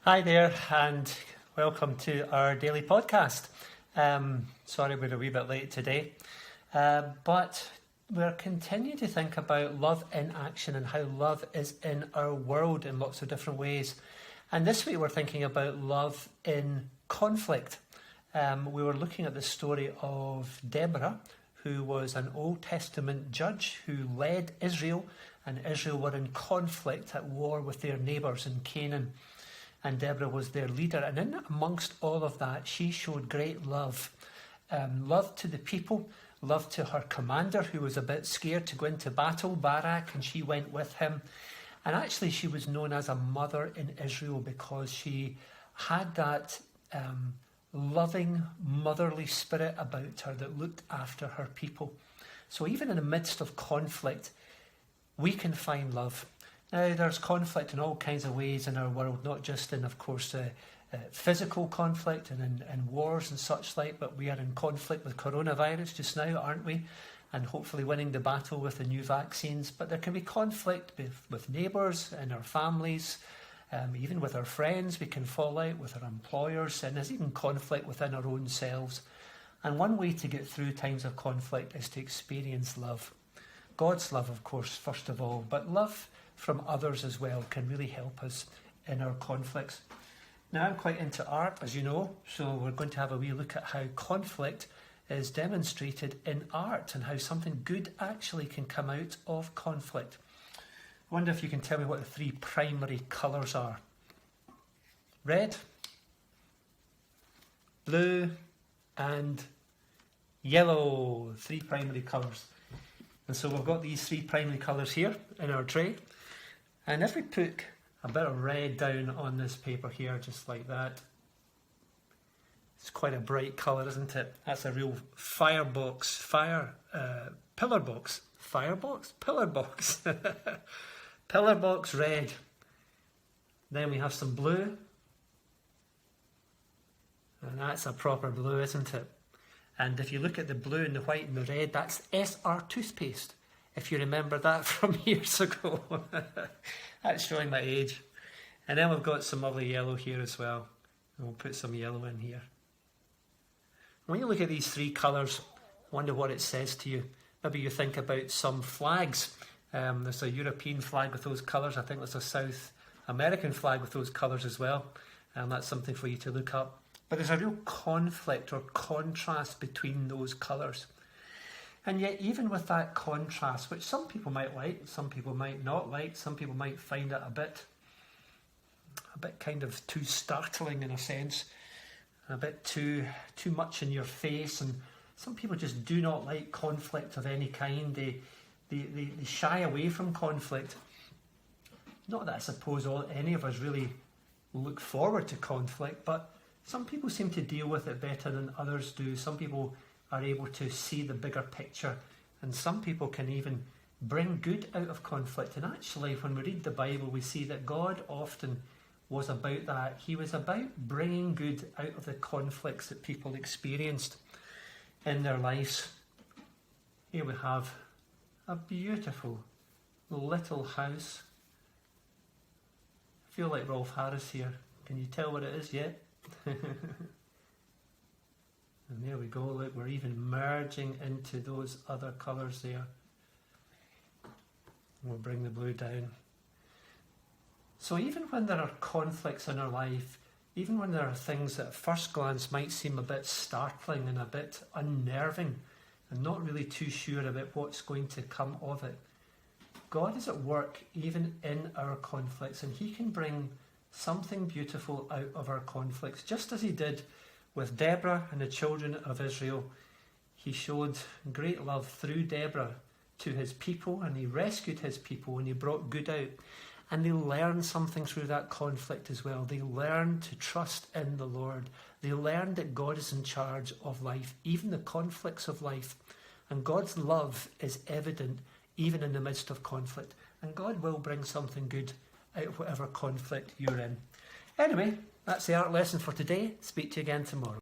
Hi there, and welcome to our daily podcast. Sorry we're a wee bit late today, but we're continuing to think about love in action and how love is in our world in lots of different ways. And this week we're thinking about love in conflict. We were looking at the story of Deborah, who was an Old Testament judge who led Israel, and Israel were in conflict at war with their neighbours in Canaan. And Deborah was their leader. And in amongst all of that, she showed great love. Love to the people, love to her commander, who was a bit scared to go into battle, Barak, and she went with him. And actually, she was known as a mother in Israel because she had that loving, motherly spirit about her that looked after her people. So even in the midst of conflict, we can find love. Now, there's conflict in all kinds of ways in our world, not just in, of course, physical conflict and in wars and such like, but we are in conflict with coronavirus just now, aren't we? And hopefully winning the battle with the new vaccines. But there can be conflict with neighbours, in our families, even with our friends. We can fall out with our employers, and there's even conflict within our own selves. And one way to get through times of conflict is to experience love. God's love, of course, first of all, but love from others as well can really help us in our conflicts. Now, I'm quite into art, as you know, so we're going to have a wee look at how conflict is demonstrated in art and how something good actually can come out of conflict. I wonder if you can tell me what the three primary colours are. Red, blue and yellow, three primary colours. And so we've got these three primary colours here in our tray. And if we put a bit of red down on this paper here, just like that, it's quite a bright colour, isn't it? That's a real pillar box. Pillar box red. Then we have some blue. And that's a proper blue, isn't it? And if you look at the blue and the white and the red, that's SR toothpaste. If you remember that from years ago. That's showing my age. And then we've got some lovely yellow here as well. And we'll put some yellow in here. When you look at these three colours, I wonder what it says to you. Maybe you think about some flags. There's a European flag with those colours. I think there's a South American flag with those colours as well. And that's something for you to look up. But there's a real conflict or contrast between those colours. And yet, even with that contrast, which some people might like, some people might not like, some people might find it a bit kind of too startling in a sense, a bit too much in your face, and some people just do not like conflict of any kind. They shy away from conflict. Not that I suppose any of us really look forward to conflict, but some people seem to deal with it better than others do. Some people are able to see the bigger picture, and some people can even bring good out of conflict. And actually, when we read the Bible, we see that God often was about that. He was about bringing good out of the conflicts that people experienced in their lives. Here we have a beautiful little house. I feel like Rolf Harris here. Can you tell what it is yet? And there we go, look, we're even merging into those other colours there. We'll bring the blue down. So even when there are conflicts in our life, even when there are things that at first glance might seem a bit startling and a bit unnerving, and not really too sure about what's going to come of it, God is at work even in our conflicts, and He can bring something beautiful out of our conflicts, just as He did with Deborah and the children of Israel. He showed great love through Deborah to His people, and He rescued His people, and He brought good out. And they learned something through that conflict as well. They learned to trust in the Lord. They learned that God is in charge of life, even the conflicts of life. And God's love is evident even in the midst of conflict. And God will bring something good out of whatever conflict you're in. Anyway, that's the art lesson for today. Speak to you again tomorrow.